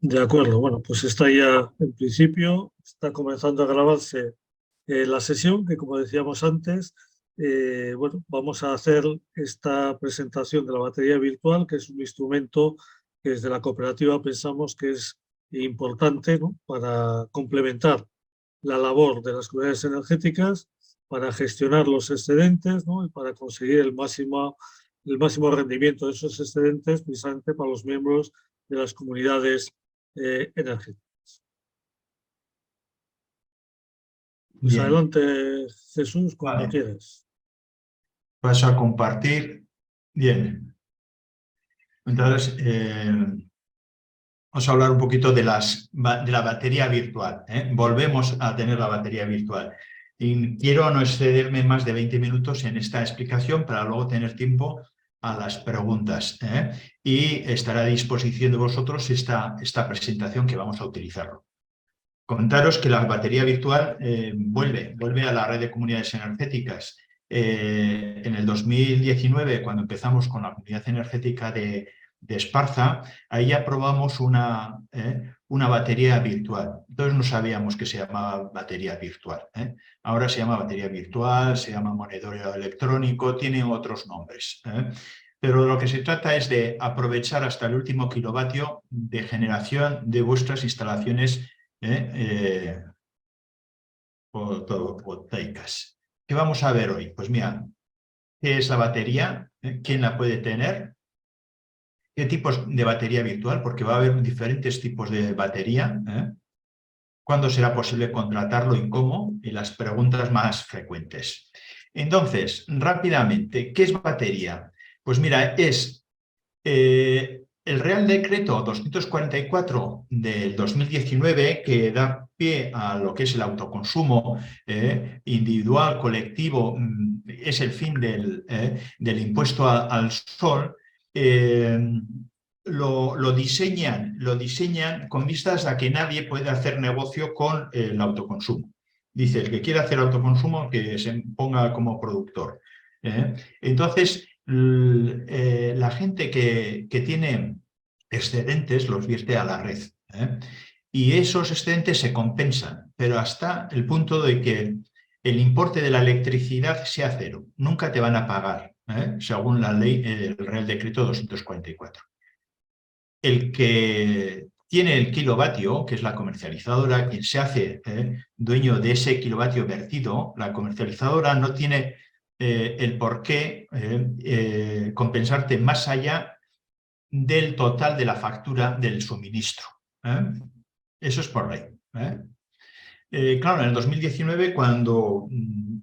De acuerdo, bueno, pues está ya en principio, está comenzando a grabarse la sesión, que como decíamos antes, bueno, vamos a hacer esta presentación de la batería virtual, que es un instrumento que desde la cooperativa pensamos que es importante, ¿no?, para complementar la labor de las comunidades energéticas, para gestionar los excedentes, ¿no?, y para conseguir el máximo rendimiento de esos excedentes, precisamente para los miembros de las comunidades energéticas. Pues Bien, adelante, Jesús, cuando vale. quieras. Paso a compartir. Bien. Entonces, vamos a hablar un poquito de la batería virtual, ¿eh? Volvemos a tener la batería virtual. Y quiero no excederme más de 20 minutos en esta explicación para luego tener tiempo a las preguntas, ¿eh? Y estará a disposición de vosotros esta presentación que vamos a utilizarlo. Comentaros que la batería virtual vuelve a la red de comunidades energéticas. En el 2019, cuando empezamos con la comunidad energética de Esparza, ahí aprobamos una batería virtual. Entonces no sabíamos que se llamaba batería virtual, ¿eh? Ahora se llama batería virtual, se llama monedero electrónico, tiene otros nombres, ¿eh? Pero lo que se trata es de aprovechar hasta el último kilovatio de generación de vuestras instalaciones fotovoltaicas. ¿Qué vamos a ver hoy? Pues mira, ¿qué es la batería? ¿Quién la puede tener? ¿Qué tipos de batería virtual? Porque va a haber diferentes tipos de batería. ¿Cuándo será posible contratarlo y cómo? Y las preguntas más frecuentes. Entonces, rápidamente, ¿qué es batería? Pues mira, es el Real Decreto 244 del 2019, que da pie a lo que es el autoconsumo individual, colectivo, es el fin del impuesto al sol, lo diseñan con vistas a que nadie puede hacer negocio con el autoconsumo. Dice, el que quiera hacer autoconsumo, que se ponga como productor. Entonces, la gente que tiene excedentes los vierte a la red, ¿eh? Y esos excedentes se compensan, pero hasta el punto de que el importe de la electricidad sea cero. Nunca te van a pagar, según la ley, el Real Decreto 244. El que tiene el kilovatio, que es la comercializadora, quien se hace dueño de ese kilovatio vertido, la comercializadora no tiene el por qué compensarte más allá del total de la factura del suministro. Eso es por ley. Claro, en el 2019, cuando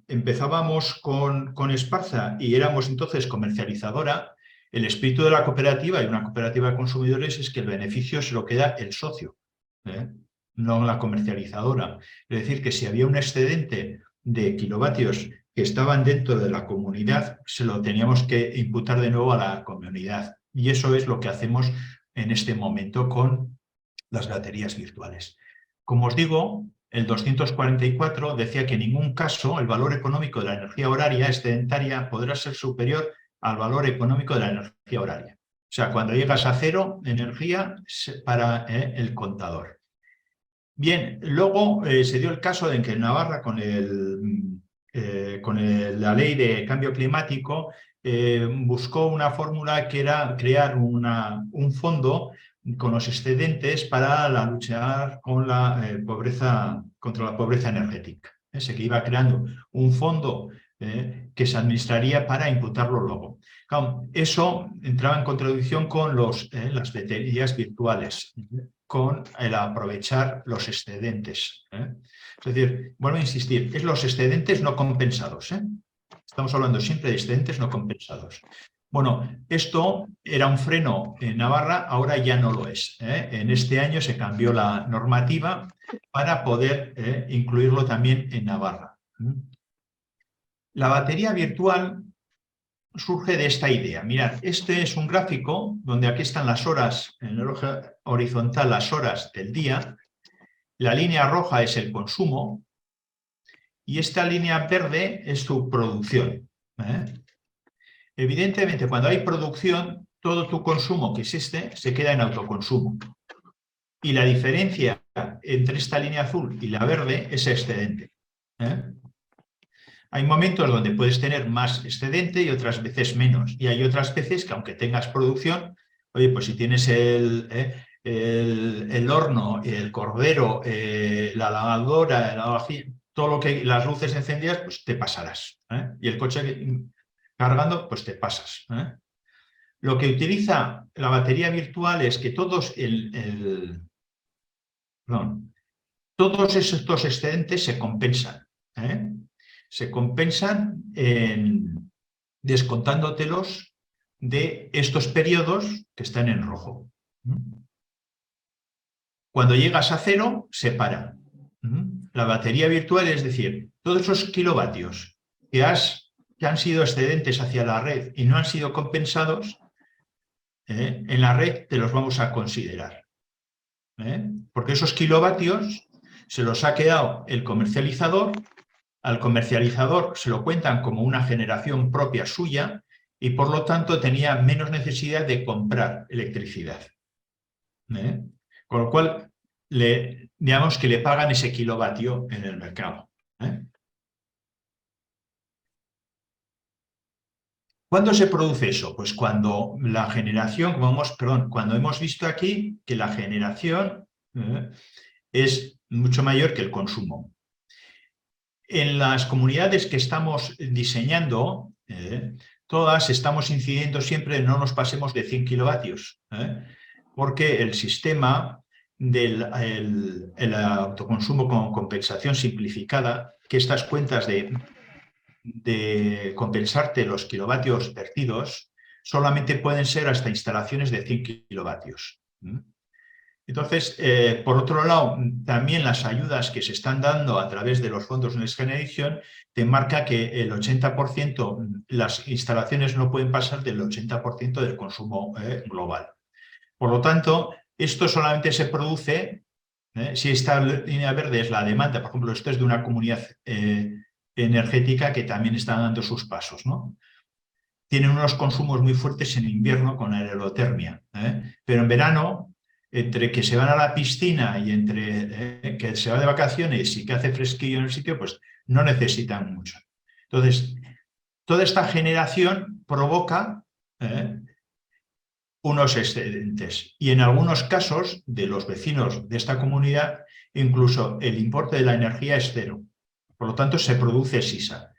empezábamos con Esparza y éramos entonces comercializadora, el espíritu de la cooperativa y una cooperativa de consumidores es que el beneficio se lo queda el socio, no la comercializadora. Es decir, que si había un excedente de kilovatios que estaban dentro de la comunidad, se lo teníamos que imputar de nuevo a la comunidad. Y eso es lo que hacemos en este momento con las baterías virtuales. Como os digo, el 244 decía que en ningún caso el valor económico de la energía horaria excedentaria podrá ser superior al valor económico de la energía horaria. O sea, cuando llegas a cero energía para el contador. Bien, luego se dio el caso de que en Navarra, con la ley de cambio climático, buscó una fórmula que era crear un fondo con los excedentes para luchar con contra la pobreza energética. Ese que iba creando un fondo que se administraría para imputarlo luego. Claro, eso entraba en contradicción con las baterías virtuales, con el aprovechar los excedentes. Es decir, vuelvo a insistir, es los excedentes no compensados. Estamos hablando siempre de excedentes no compensados. Bueno, esto era un freno en Navarra, ahora ya no lo es. En este año se cambió la normativa para poder incluirlo también en Navarra. La batería virtual surge de esta idea. Mirad, este es un gráfico donde aquí están las horas, en el eje horizontal, las horas del día. La línea roja es el consumo y esta línea verde es su producción. Evidentemente, cuando hay producción, todo tu consumo que existe se queda en autoconsumo. Y la diferencia entre esta línea azul y la verde es excedente. Hay momentos donde puedes tener más excedente y otras veces menos. Y hay otras veces que aunque tengas producción, oye, pues si tienes el horno, el cordero, la lavadora, todo lo que las luces encendidas, pues te pasarás. Y el coche cargando, pues te pasas. Lo que utiliza la batería virtual es que todos todos estos excedentes se compensan. Se compensan descontándotelos de estos periodos que están en rojo. Cuando llegas a cero, se para. La batería virtual, es decir, todos esos kilovatios que han sido excedentes hacia la red y no han sido compensados, en la red te los vamos a considerar. Porque esos kilovatios se los ha quedado el comercializador, al comercializador se lo cuentan como una generación propia suya y por lo tanto tenía menos necesidad de comprar electricidad. Con lo cual, digamos que le pagan ese kilovatio en el mercado. ¿Cuándo se produce eso? Pues cuando la generación, cuando hemos visto aquí que la generación es mucho mayor que el consumo. En las comunidades que estamos diseñando, todas estamos incidiendo siempre en no nos pasemos de 100 kilovatios, porque el sistema del el autoconsumo con compensación simplificada, que estas cuentas de compensarte los kilovatios vertidos solamente pueden ser hasta instalaciones de 100 kilovatios. Entonces, por otro lado, también las ayudas que se están dando a través de los fondos Next Generation te marca que el 80%, las instalaciones no pueden pasar del 80% del consumo global. Por lo tanto, esto solamente se produce, si esta línea verde es la demanda, por ejemplo, esto es de una comunidad energética que también está dando sus pasos, ¿no? Tienen unos consumos muy fuertes en invierno con aerotermia, pero en verano, entre que se van a la piscina y entre que se va de vacaciones y que hace fresquillo en el sitio, pues no necesitan mucho. Entonces, toda esta generación provoca unos excedentes y en algunos casos de los vecinos de esta comunidad, incluso el importe de la energía es cero. Por lo tanto, se produce sisa.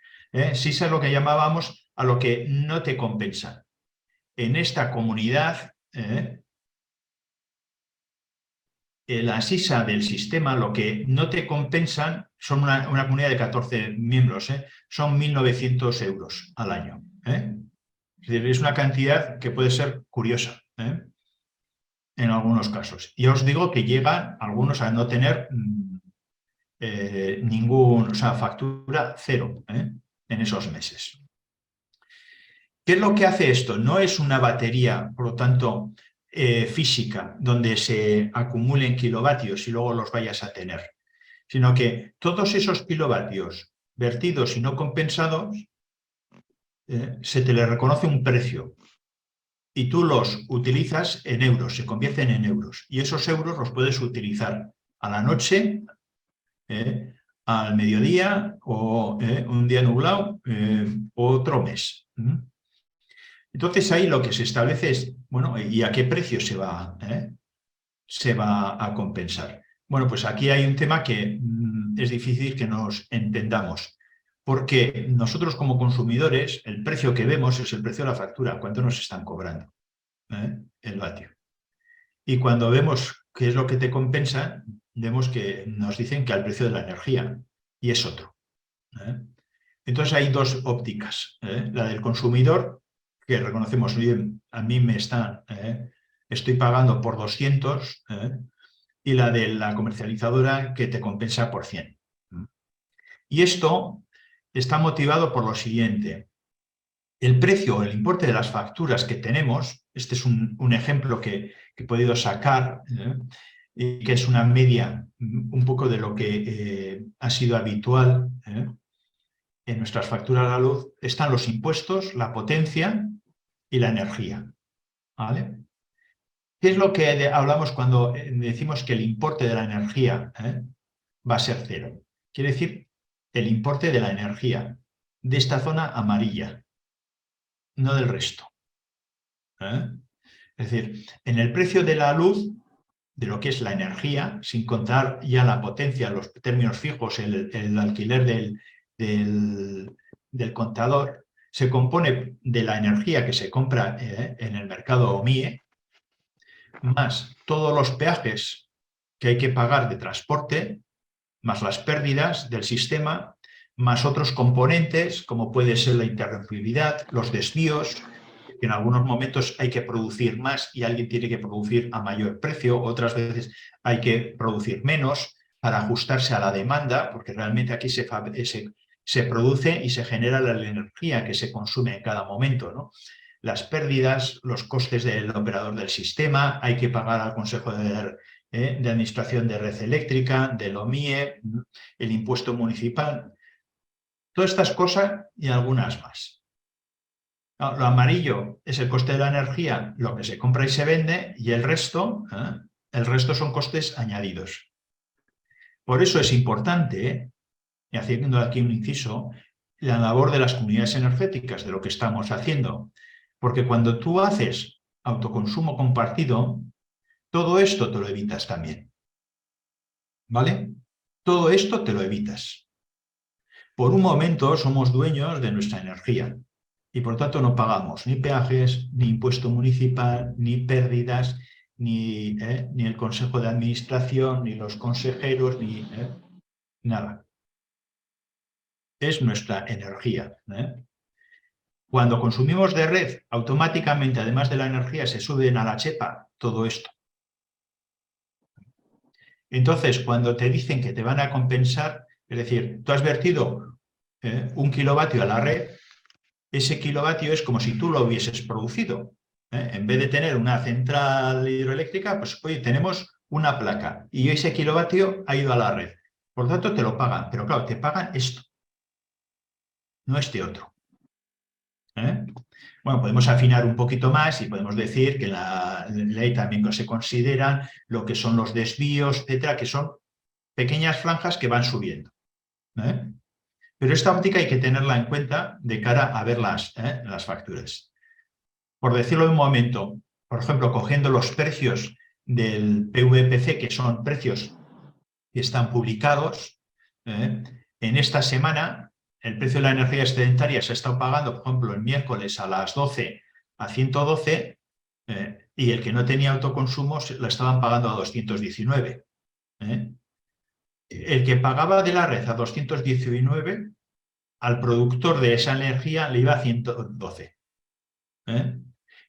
Sisa es lo que llamábamos a lo que no te compensa. En esta comunidad, la sisa del sistema, lo que no te compensan, son una comunidad de 14 miembros, son 1.900 euros al año. Es decir, es una cantidad que puede ser curiosa en algunos casos. Y os digo que llegan algunos a no tener factura cero en esos meses. ¿Qué es lo que hace esto? No es una batería, por lo tanto, física, donde se acumulen kilovatios y luego los vayas a tener, sino que todos esos kilovatios vertidos y no compensados, se te le reconoce un precio y tú los utilizas en euros, se convierten en euros. Y esos euros los puedes utilizar a la noche, al mediodía o un día nublado otro mes. Entonces ahí lo que se establece es, bueno, ¿y a qué precio se va a compensar? Bueno, pues aquí hay un tema que es difícil que nos entendamos, porque nosotros como consumidores el precio que vemos es el precio de la factura, cuánto nos están cobrando el vatio. Y cuando vemos qué es lo que te compensa, vemos que nos dicen que al precio de la energía, y es otro. Entonces hay dos ópticas. La del consumidor, que reconocemos bien, a mí me están, estoy pagando por 200, y la de la comercializadora que te compensa por 100. Y esto está motivado por lo siguiente. El precio, el importe de las facturas que tenemos, este es un ejemplo que he podido sacar, y que es una media un poco de lo que ha sido habitual en nuestras facturas de la luz, están los impuestos, la potencia y la energía. ¿Vale? ¿Qué es lo que hablamos cuando decimos que el importe de la energía va a ser cero? Quiere decir el importe de la energía de esta zona amarilla, no del resto. Es decir, en el precio de la luz, de lo que es la energía, sin contar ya la potencia, los términos fijos, el alquiler del contador, se compone de la energía que se compra en el mercado OMIE, más todos los peajes que hay que pagar de transporte, más las pérdidas del sistema, más otros componentes, como puede ser la interrumpibilidad, los desvíos, que en algunos momentos hay que producir más y alguien tiene que producir a mayor precio, otras veces hay que producir menos para ajustarse a la demanda, porque realmente aquí se produce y se genera la energía que se consume en cada momento, ¿no? Las pérdidas, los costes del operador del sistema, hay que pagar al Consejo de Administración de Red Eléctrica, del OMIE, el impuesto municipal, todas estas cosas y algunas más. Lo amarillo es el coste de la energía, lo que se compra y se vende, y el resto son costes añadidos. Por eso es importante, y haciendo aquí un inciso, la labor de las comunidades energéticas, de lo que estamos haciendo. Porque cuando tú haces autoconsumo compartido, todo esto te lo evitas también. ¿Vale? Todo esto te lo evitas. Por un momento somos dueños de nuestra energía y por tanto no pagamos ni peajes, ni impuesto municipal, ni pérdidas, ni el Consejo de Administración, ni los consejeros, ni nada. Es nuestra energía. Cuando consumimos de red, automáticamente, además de la energía, se suben a la chepa todo esto. Entonces, cuando te dicen que te van a compensar, es decir, tú has vertido 1 kilovatio a la red, ese kilovatio es como si tú lo hubieses producido. En vez de tener una central hidroeléctrica, pues oye, tenemos una placa y ese kilovatio ha ido a la red. Por lo tanto, te lo pagan. Pero claro, te pagan esto, no este otro. Bueno, podemos afinar un poquito más y podemos decir que en la ley también se consideran lo que son los desvíos, etcétera, que son pequeñas franjas que van subiendo. Pero esta óptica hay que tenerla en cuenta de cara a ver las facturas. Por decirlo de un momento, por ejemplo, cogiendo los precios del PVPC, que son precios que están publicados, en esta semana el precio de la energía excedentaria se ha estado pagando, por ejemplo, el miércoles a las 12 a 112 y el que no tenía autoconsumo lo estaban pagando a 219. El que pagaba de la red a 219, al productor de esa energía le iba a 112.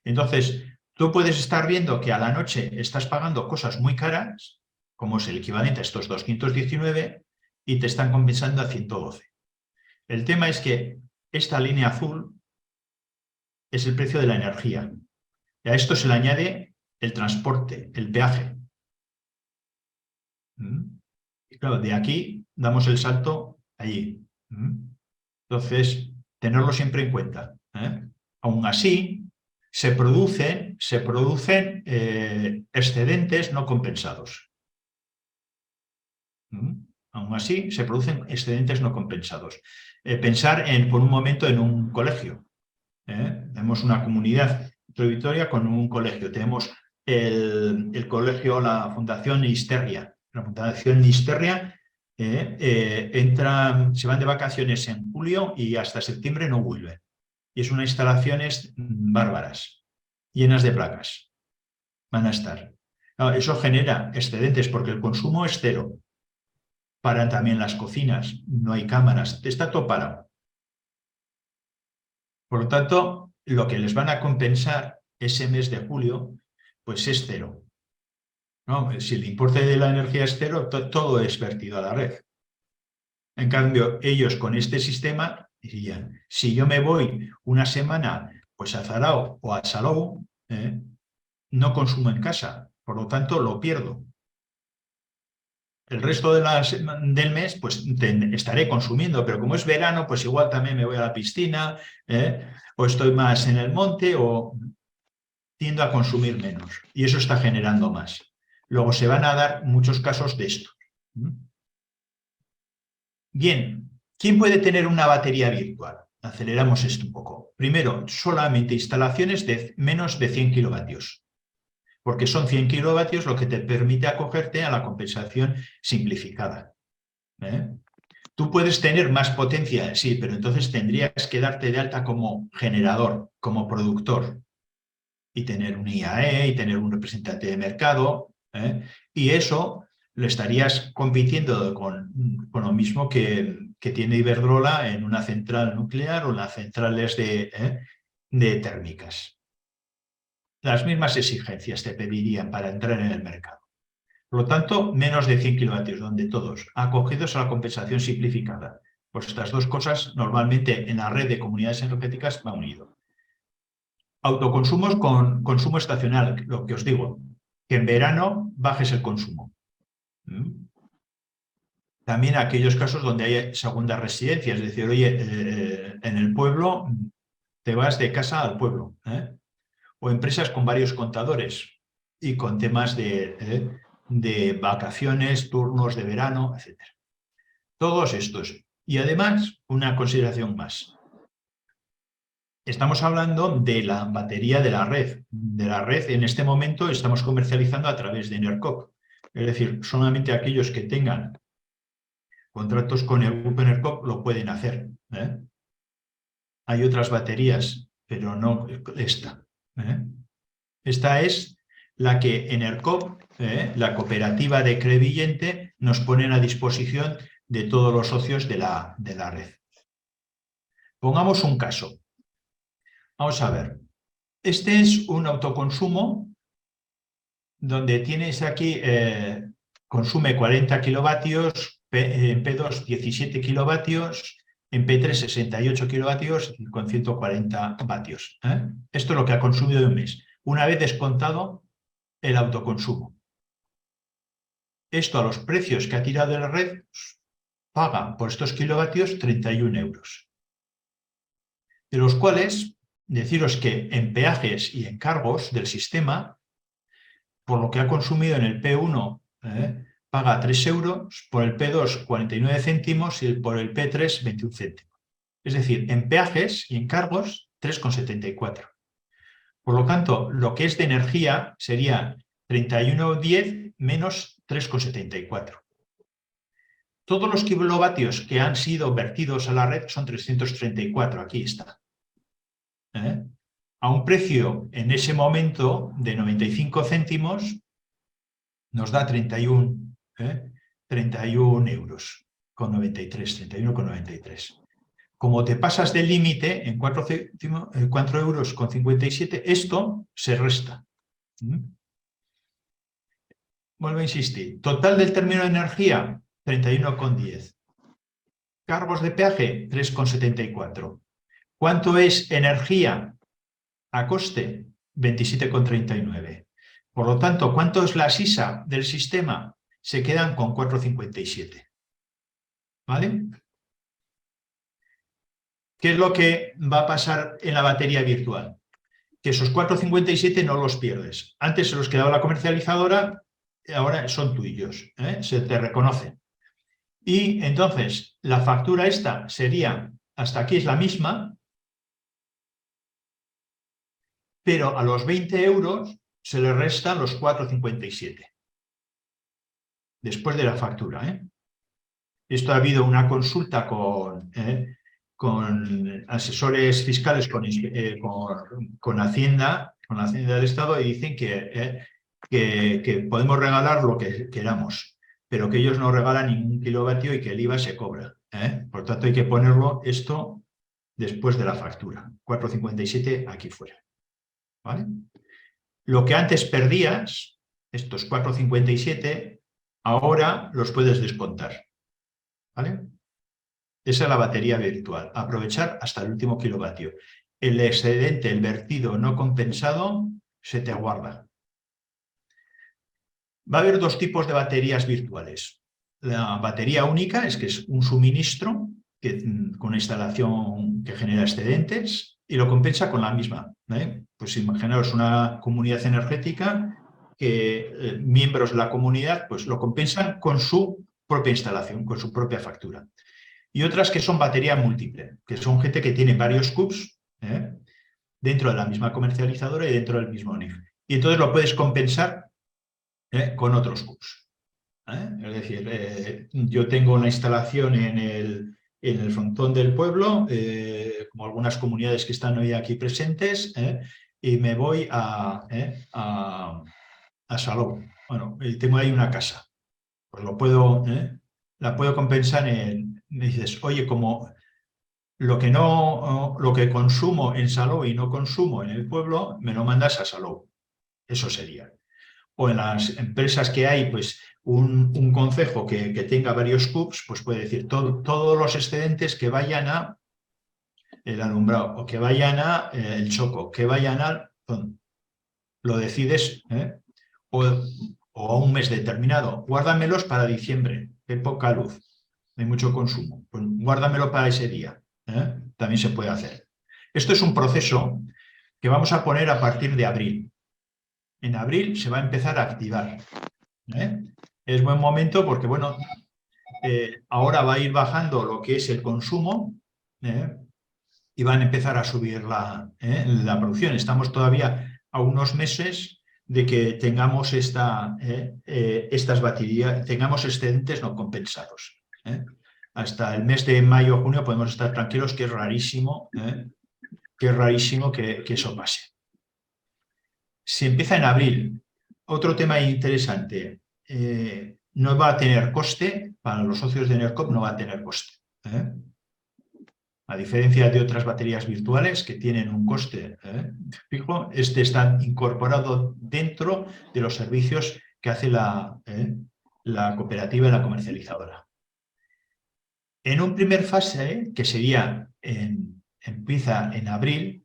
Entonces, tú puedes estar viendo que a la noche estás pagando cosas muy caras, como es el equivalente a estos 219, y te están compensando a 112. El tema es que esta línea azul es el precio de la energía. Y a esto se le añade el transporte, el peaje. Y claro, de aquí damos el salto allí. Entonces, tenerlo siempre en cuenta. Aún así, se producen excedentes no compensados. Aún así, se producen excedentes no compensados. Pensar por un momento en un colegio. Tenemos una comunidad Vitoria con un colegio. Tenemos el colegio, la Fundación Isterria. La Fundación Isterria se van de vacaciones en julio y hasta septiembre no vuelven. Y es unas instalaciones bárbaras, llenas de placas. Van a estar. Eso genera excedentes porque el consumo es cero. Paran también las cocinas, no hay cámaras, está todo parado. Por lo tanto, lo que les van a compensar ese mes de julio, pues es cero. ¿No? Si el importe de la energía es cero, todo es vertido a la red. En cambio, ellos con este sistema dirían, si yo me voy una semana pues a Zarauz o a Salou, no consumo en casa, por lo tanto lo pierdo. El resto del mes pues estaré consumiendo, pero como es verano, pues igual también me voy a la piscina, o estoy más en el monte, tiendo a consumir menos y eso está generando más. Luego se van a dar muchos casos de esto. Bien, ¿quién puede tener una batería virtual? Aceleramos esto un poco. Primero, solamente instalaciones de menos de 100 kilovatios, porque son 100 kilovatios lo que te permite acogerte a la compensación simplificada. Tú puedes tener más potencia, sí, pero entonces tendrías que darte de alta como generador, como productor, y tener un IAE y tener un representante de mercado, y eso lo estarías compitiendo con lo mismo que tiene Iberdrola en una central nuclear o en las centrales de térmicas. Las mismas exigencias te pedirían para entrar en el mercado. Por lo tanto, menos de 100 kilovatios, donde todos acogidos a la compensación simplificada. Pues estas dos cosas normalmente en la red de comunidades energéticas va unido. Autoconsumos con consumo estacional, lo que os digo, que en verano bajes el consumo. También aquellos casos donde hay segundas residencias, es decir, oye, en el pueblo te vas de casa al pueblo, o empresas con varios contadores y con temas de vacaciones, turnos de verano, etc. Todos estos. Y además, una consideración más. Estamos hablando de la batería de la red. De la red, en este momento, estamos comercializando a través de Enercop. Es decir, solamente aquellos que tengan contratos con el grupo Enercop lo pueden hacer. Hay otras baterías, pero no esta. Esta es la que Enercop, la cooperativa de Crevillente, nos ponen a disposición de todos los socios de la red. Pongamos un caso. Vamos a ver. Este es un autoconsumo donde tienes aquí, consume 40 kilovatios, en P2 17 kilovatios, en P3 68 kilovatios con 140 vatios. Esto es lo que ha consumido en un mes, una vez descontado el autoconsumo. Esto a los precios que ha tirado de la red, paga por estos kilovatios 31 euros. De los cuales, deciros que en peajes y en cargos del sistema, por lo que ha consumido en el P1, paga 3 euros, por el P2 49 céntimos y por el P3 21 céntimos. Es decir, en peajes y en cargos 3,74. Por lo tanto, lo que es de energía sería 31,10 menos 3,74. Todos los kilovatios que han sido vertidos a la red son 334, aquí está. A un precio en ese momento de 95 céntimos nos da 31 euros con 93, 31,93. Como te pasas del límite en 4 euros con 57, esto se resta. Vuelvo a insistir. Total del término de energía, 31,10. Cargos de peaje, 3,74. ¿Cuánto es energía a coste? 27,39. Por lo tanto, ¿cuánto es la sisa del sistema? Se quedan con 4,57. ¿Vale? ¿Qué es lo que va a pasar en la batería virtual? Que esos 4,57 no los pierdes. Antes se los quedaba la comercializadora, ahora son tuyos, se te reconocen. Y entonces, la factura esta sería, hasta aquí es la misma, pero a los 20 euros se le restan los 4,57. Después de la factura. Esto ha habido una consulta con asesores fiscales, con Hacienda del Estado, y dicen que podemos regalar lo que queramos, pero que ellos no regalan ningún kilovatio y que el IVA se cobra. Por tanto, hay que ponerlo esto después de la factura. 4,57 aquí fuera. ¿Vale? Lo que antes perdías, estos 4,57, ahora los puedes descontar. ¿Vale? Esa es la batería virtual. Aprovechar hasta el último kilovatio. El excedente, el vertido no compensado, se te guarda. Va a haber dos tipos de baterías virtuales. La batería única que es un suministro con una instalación que genera excedentes, y lo compensa con la misma. Pues imaginaos una comunidad energética que miembros de la comunidad pues lo compensan con su propia instalación, con su propia factura. Y otras que son batería múltiple, que son gente que tiene varios CUPs dentro de la misma comercializadora y dentro del mismo NIF. Y entonces lo puedes compensar con otros CUPs. Es decir, yo tengo una instalación en el frontón del pueblo, como algunas comunidades que están hoy aquí presentes, y me voy a Salou. Bueno, y tengo ahí una casa. Pues la puedo compensar me dices, oye, como lo que consumo en Salou y no consumo en el pueblo, me lo mandas a Salou. Eso sería. O en las empresas que hay, pues un concejo que tenga varios CUPs, pues puede decir todos los excedentes que vayan a el alumbrado, o que vayan a el choco, que vayan al... Lo decides, o a un mes determinado. Guárdamelos para diciembre, que hay poca luz, hay mucho consumo. Pues guárdamelo para ese día. También se puede hacer. Esto es un proceso que vamos a poner a partir de abril. En abril se va a empezar a activar. Es buen momento porque, bueno, ahora va a ir bajando lo que es el consumo y van a empezar a subir la producción. Estamos todavía a unos meses de que tengamos estas baterías, tengamos excedentes no compensados. Hasta el mes de mayo o junio podemos estar tranquilos, que es rarísimo, que eso pase. Si empieza en abril, otro tema interesante, no va a tener coste, para los socios de ENERCOP no va a tener coste. A diferencia de otras baterías virtuales que tienen un coste fijo, este está incorporado dentro de los servicios que hace la cooperativa y la comercializadora. En un primer fase, que sería empieza en abril,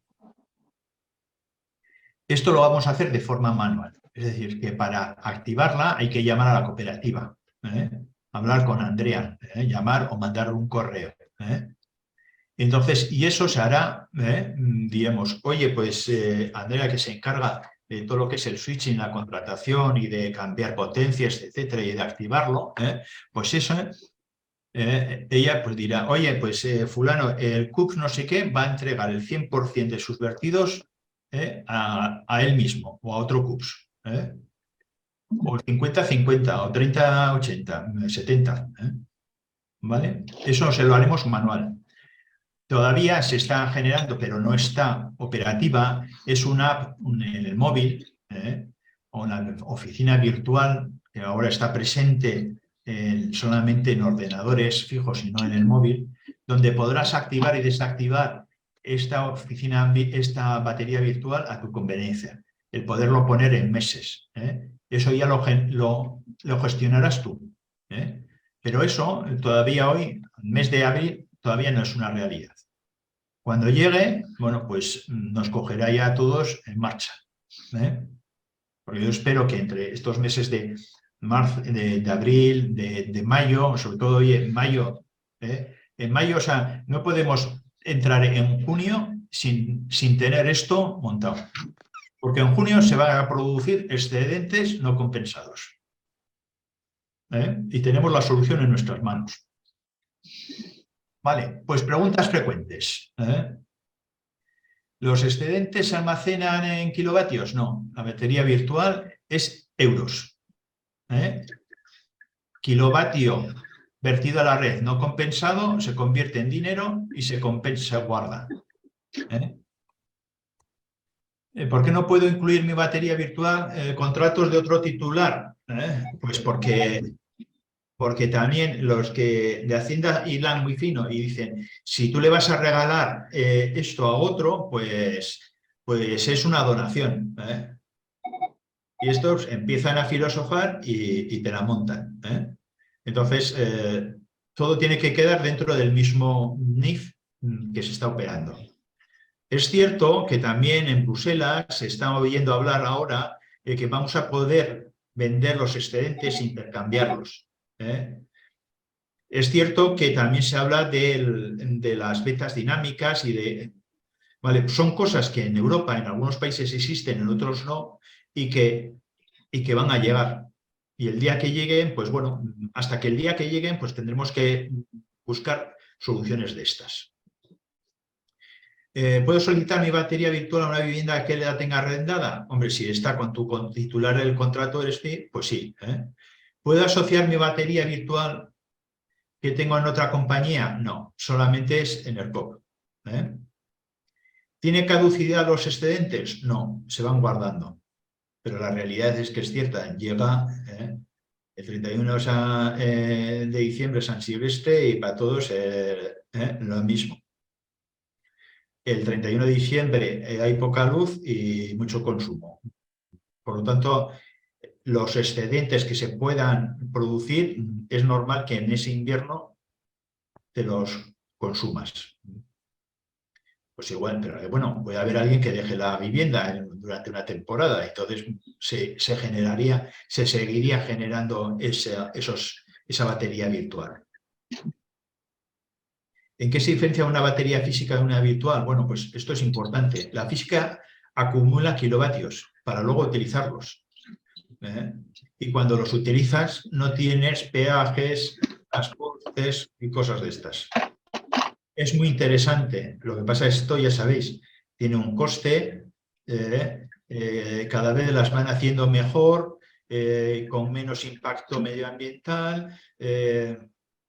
esto lo vamos a hacer de forma manual. Es decir, que para activarla hay que llamar a la cooperativa, hablar con Andrea, llamar o mandar un correo. Entonces, y eso se hará, digamos, oye, pues Andrea, que se encarga de todo lo que es el switching, la contratación y de cambiar potencias, etcétera, y de activarlo, pues eso, ella pues dirá, oye, pues fulano, el CUP no sé qué va a entregar el 100% de sus vertidos a él mismo o a otro CUPS. O 50-50, o 30-80, 70. ¿Vale? Eso se lo haremos manual. Todavía se está generando, pero no está operativa, es una app en el móvil, o una oficina virtual que ahora está presente solamente en ordenadores fijos y no en el móvil, donde podrás activar y desactivar esta batería virtual a tu conveniencia, el poderlo poner en meses. Eso ya lo gestionarás tú. Pero eso todavía hoy, mes de abril, todavía no es una realidad. Cuando llegue, bueno, pues nos cogerá ya a todos en marcha. Porque yo espero que entre estos meses de marzo, de abril, de mayo, sobre todo hoy en mayo, o sea, no podemos entrar en junio sin tener esto montado. Porque en junio se van a producir excedentes no compensados. Y tenemos la solución en nuestras manos. Vale, pues preguntas frecuentes. ¿Los excedentes se almacenan en kilovatios? No, la batería virtual es euros. Kilovatio vertido a la red no compensado se convierte en dinero y se guarda. ¿Por qué no puedo incluir mi batería virtual contratos de otro titular? Pues porque también los que de Hacienda hilan muy fino y dicen, si tú le vas a regalar esto a otro, pues es una donación. Y estos empiezan a filosofar y te la montan. Entonces, todo tiene que quedar dentro del mismo NIF que se está operando. Es cierto que también en Bruselas se está oyendo hablar ahora de que vamos a poder vender los excedentes e intercambiarlos. Es cierto que también se habla de las ventas dinámicas y ¿Vale? Son cosas que en Europa, en algunos países existen, en otros no, y que van a llegar. Y el día que lleguen, pues bueno, hasta que el día que lleguen, pues tendremos que buscar soluciones de estas. ¿Puedo solicitar mi batería virtual a una vivienda que la tenga arrendada? Hombre, si está con tu titular del contrato eres tú, pues sí. ¿Puedo asociar mi batería virtual que tengo en otra compañía? No, solamente es en ERCOP. ¿Tiene caducidad los excedentes? No, se van guardando. Pero la realidad es que es cierta. Llega el 31 de diciembre, San Silvestre, y para todos lo mismo. El 31 de diciembre hay poca luz y mucho consumo. Por lo tanto, los excedentes que se puedan producir, es normal que en ese invierno te los consumas. Pues igual, pero bueno, puede haber alguien que deje la vivienda durante una temporada, entonces se seguiría generando esa batería virtual. ¿En qué se diferencia una batería física de una virtual? Bueno, pues esto es importante. La física acumula kilovatios para luego utilizarlos. Y cuando los utilizas no tienes peajes, transportes y cosas de estas. Es muy interesante. Lo que pasa es que esto, ya sabéis, tiene un coste, cada vez las van haciendo mejor, con menos impacto medioambiental,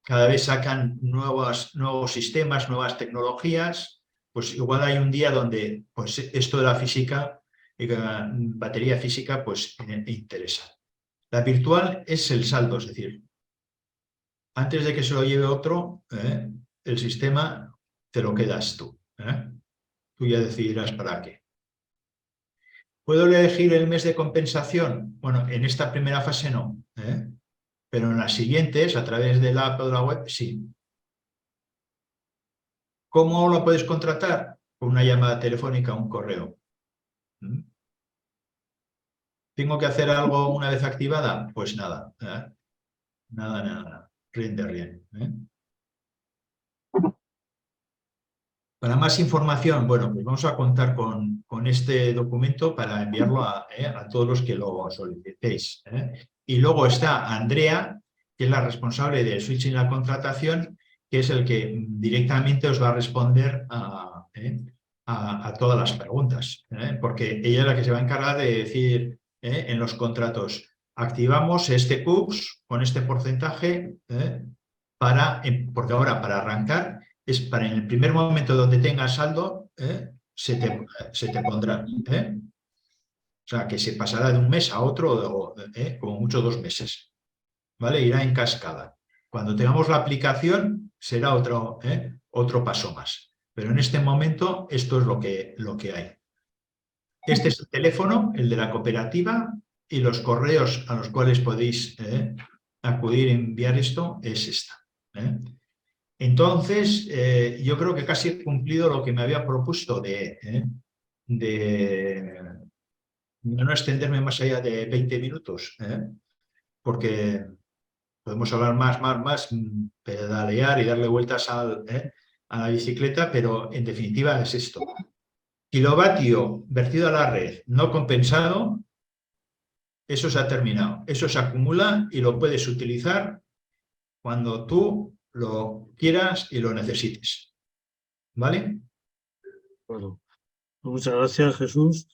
cada vez sacan nuevos sistemas, nuevas tecnologías. Pues igual hay un día donde pues, esto de la física, batería física, pues interesa. La virtual es el saldo, es decir, antes de que se lo lleve otro, el sistema te lo quedas tú. Tú ya decidirás para qué. ¿Puedo elegir el mes de compensación? Bueno, en esta primera fase no, pero en las siguientes, a través de la app o de la web, sí. ¿Cómo lo puedes contratar? Con una llamada telefónica o un correo. ¿Tengo que hacer algo una vez activada? Pues nada. Nada. Rien de rien. Para más información, bueno, pues vamos a contar con este documento para enviarlo a todos los que lo solicitéis. Y luego está Andrea, que es la responsable de Switching la contratación, que es el que directamente os va a responder a todas las preguntas, porque ella es la que se va a encargar de decir en los contratos, activamos este CUPS con este porcentaje porque ahora para arrancar es para en el primer momento donde tengas saldo, se te pondrá. O sea, que se pasará de un mes a otro, como mucho 2 meses. ¿Vale? Irá en cascada. Cuando tengamos la aplicación, será otro paso más. Pero en este momento, esto es lo que hay. Este es el teléfono, el de la cooperativa, y los correos a los cuales podéis acudir y enviar esto es esta. Entonces, yo creo que casi he cumplido lo que me había propuesto de no extenderme más allá de 20 minutos, porque podemos hablar más, pedalear y darle vueltas a la bicicleta, pero en definitiva es esto. Kilovatio vertido a la red no compensado, eso se ha terminado. Eso se acumula y lo puedes utilizar cuando tú lo quieras y lo necesites. ¿Vale? Bueno, muchas gracias, Jesús.